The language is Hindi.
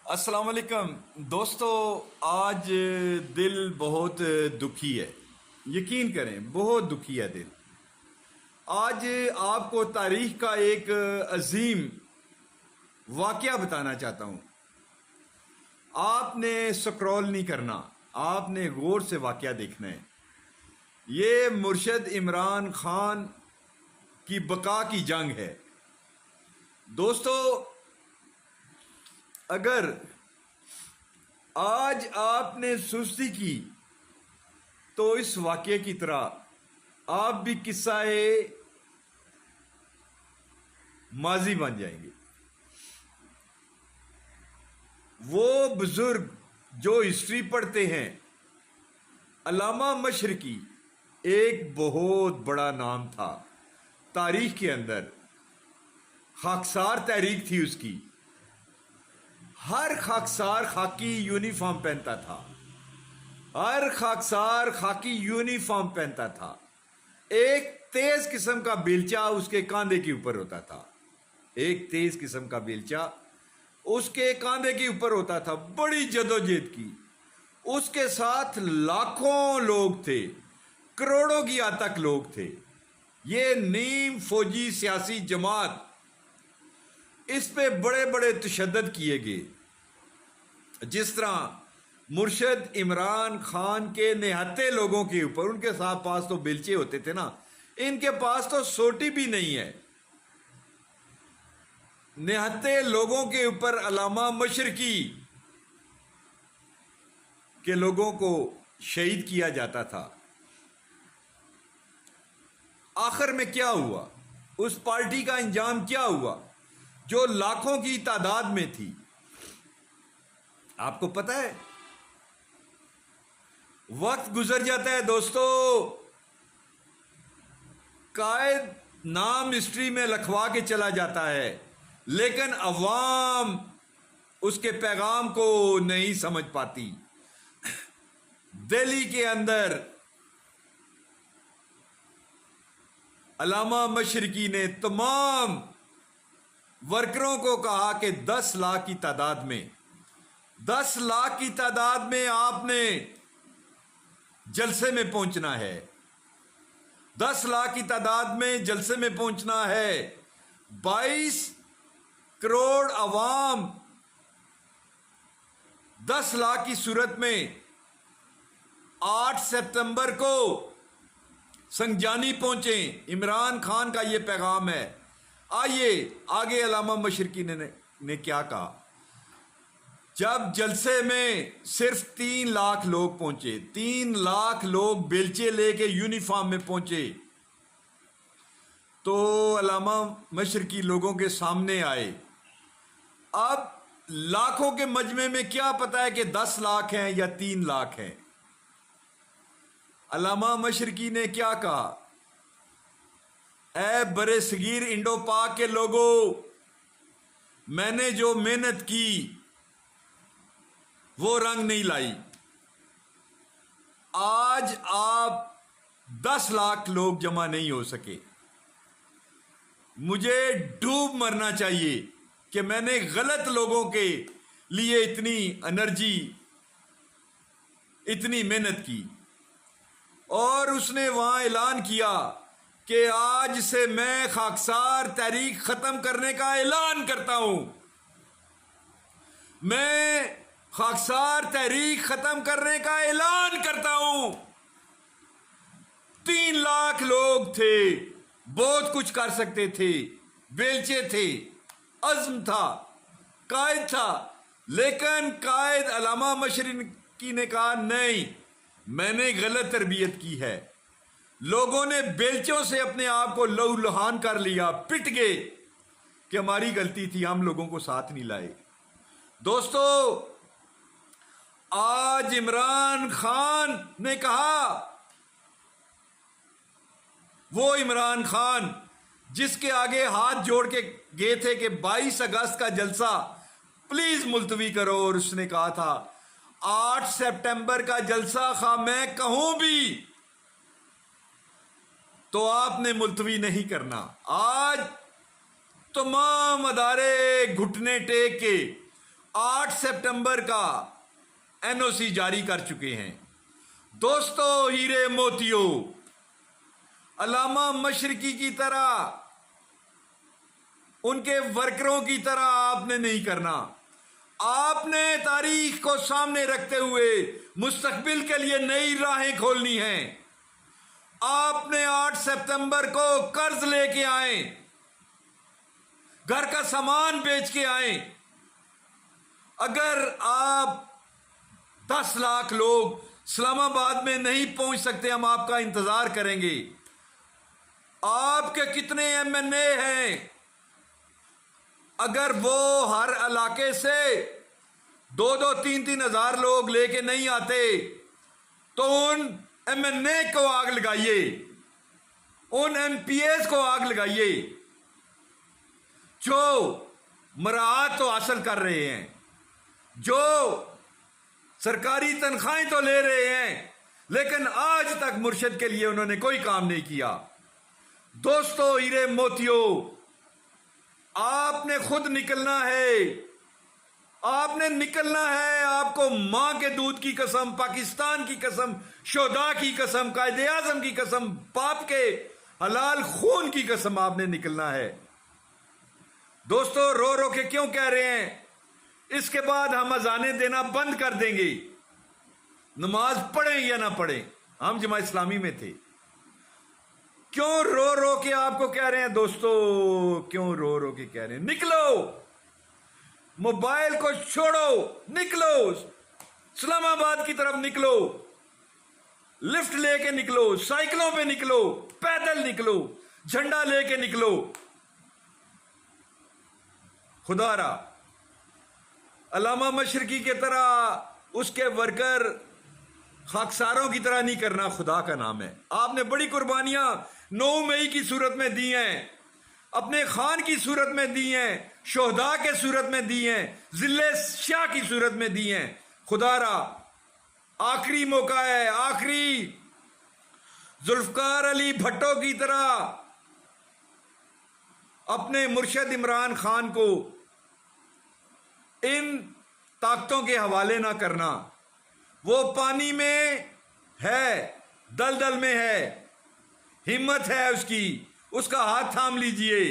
अस्सलाम वालेकुम दोस्तों। आज दिल बहुत दुखी है। यकीन करें, बहुत दुखी है दिल। आज आपको तारीख का एक अजीम वाकया बताना चाहता हूं। आपने स्क्रॉल नहीं करना, आपने गौर से वाकया देखना है। ये मुर्शद इमरान खान की बका की जंग है। दोस्तों, अगर आज आपने सुस्ती की तो इस वाक्य की तरह आप भी किस्साए माजी बन जाएंगे। वो बुजुर्ग जो हिस्ट्री पढ़ते हैं, अल्लामा मशरकी एक बहुत बड़ा नाम था तारीख के अंदर। खाकसार तहरीक थी उसकी। हर खाकसार खाकी यूनिफॉर्म पहनता था। हर खाकसार खाकी यूनिफॉर्म पहनता था। एक तेज किस्म का बेलचा उसके कांधे के ऊपर होता था। एक तेज किस्म का बेलचा उसके कांधे के ऊपर होता था। बड़ी जदोजहद की। उसके साथ लाखों लोग थे, करोड़ों की हद तक लोग थे। ये नीम फौजी सियासी जमात, इस पे बड़े बड़े तशद्दुद किए गए। जिस तरह मुर्शद इमरान खान के निहत्ते लोगों के ऊपर, उनके साथ पास तो बेलचे होते थे ना, इनके पास तो सोटी भी नहीं है। निहत्ते लोगों के ऊपर अल्लामा मशरकी के लोगों को शहीद किया जाता था। आखिर में क्या हुआ? उस पार्टी का अंजाम क्या हुआ जो लाखों की तादाद में थी? आपको पता है? वक्त गुजर जाता है दोस्तों, कायद नाम हिस्ट्री में लिखवा के चला जाता है, लेकिन अवाम उसके पैगाम को नहीं समझ पाती। दिल्ली के अंदर अल्लामा मशरकी ने तमाम वर्करों को कहा कि 10 लाख की तादाद में, 10 लाख की तादाद में आपने जलसे में पहुंचना है। 10 लाख की तादाद में जलसे में पहुंचना है। 22 करोड़ अवाम 10 लाख की सूरत में 8 सितंबर को संजानी पहुंचे। इमरान खान का यह पैगाम है। आइए आगे अल्लामा मशरकी ने क्या कहा। जब जलसे में सिर्फ 3 लाख लोग पहुंचे, 3 लाख लोग बेलचे लेके यूनिफॉर्म में पहुंचे, तो अल्लामा मशरकी लोगों के सामने आए। अब लाखों के मजमे में क्या पता है कि 10 लाख हैं या 3 लाख हैं। अल्लामा मशरकी ने क्या कहा? ऐ बरे सगीर इंडो पाक के लोगों, मैंने जो मेहनत की वो रंग नहीं लाई। आज आप 10 लाख लोग जमा नहीं हो सके। मुझे डूब मरना चाहिए कि मैंने गलत लोगों के लिए इतनी एनर्जी, इतनी मेहनत की। और उसने वहां ऐलान किया कि आज से मैं खाकसार तहरीक खत्म करने का ऐलान करता हूं। मैं खाकसार तहरीक खत्म करने का ऐलान करता हूं। 3 लाख लोग थे, बहुत कुछ कर सकते थे, बेलचे थे, अज़्म था, कायद था, लेकिन कायद अल्लामा मशरकी ने कहा नहीं, मैंने गलत तरबियत की है। लोगों ने बेलचों से अपने आप को लहूलुहान कर लिया, पिट गए कि हमारी गलती थी, हम लोगों को साथ नहीं लाए। दोस्तों, आज इमरान खान ने कहा, वो इमरान खान जिसके आगे हाथ जोड़ के गए थे कि 22 अगस्त का जलसा प्लीज मुलतवी करो, और उसने कहा था 8 सितंबर का जलसा खा मैं कहूं भी तो आपने मुलतवी नहीं करना। आज तमाम अदारे घुटने टेक के 8 सितंबर का एनओसी जारी कर चुके हैं। दोस्तों, हीरे मोतियों, अल्लामा मशरकी की तरह, उनके वर्करों की तरह आपने नहीं करना। आपने तारीख को सामने रखते हुए मुस्तकबिल के लिए नई राहें खोलनी हैं। आपने 8 सितंबर को कर्ज लेके आए, घर का सामान बेच के आए। अगर आप 10 लाख लोग इस्लामाबाद में नहीं पहुंच सकते, हम आपका इंतजार करेंगे। आपके कितने एमएनए हैं? अगर वो हर इलाके से 2-2, 3-3 हजार लोग लेके नहीं आते तो उन एमएनए को आग लगाइए, उन एमपीएस को आग लगाइए जो मराहत तो हासिल कर रहे हैं, जो सरकारी तनख्वाहें तो ले रहे हैं, लेकिन आज तक मुर्शिद के लिए उन्होंने कोई काम नहीं किया। दोस्तों, हीरे मोतियों, आपने खुद निकलना है, आपने निकलना है। आपको मां के दूध की कसम, पाकिस्तान की कसम, शोधा की कसम, कायदे आजम की कसम, बाप के हलाल खून की कसम, आपने निकलना है। दोस्तों, रो रो के क्यों कह रहे हैं? इसके बाद हम अजाने देना बंद कर देंगे, नमाज पढ़ें या ना पढ़ें। हम जमात इस्लामी में थे। क्यों रो रो के आपको कह रहे हैं? दोस्तों, क्यों रो रो के कह रहे हैं? निकलो, मोबाइल को छोड़ो, निकलो, इस्लामाबाद की तरफ निकलो, लिफ्ट लेके निकलो, साइकिलों पे निकलो, पैदल निकलो, झंडा लेके निकलो। खुदारा अल्लामा मशरकी के तरह उसके वर्कर खाकसारों की तरह नहीं करना। खुदा का नाम है, आपने बड़ी कुर्बानियां 9 मई की सूरत में दी हैं, अपने खान की सूरत में दी हैं, शोहदा के सूरत में दी हैं, जिले शाह की सूरत में दी हैं। खुदारा आखिरी मौका है, आखिरी जुल्फकार अली भट्टो की तरह अपने मुर्शिद इमरान खान को इन ताकतों के हवाले ना करना। वो पानी में है, दलदल में है, हिम्मत है उसकी, उसका हाथ थाम लीजिए।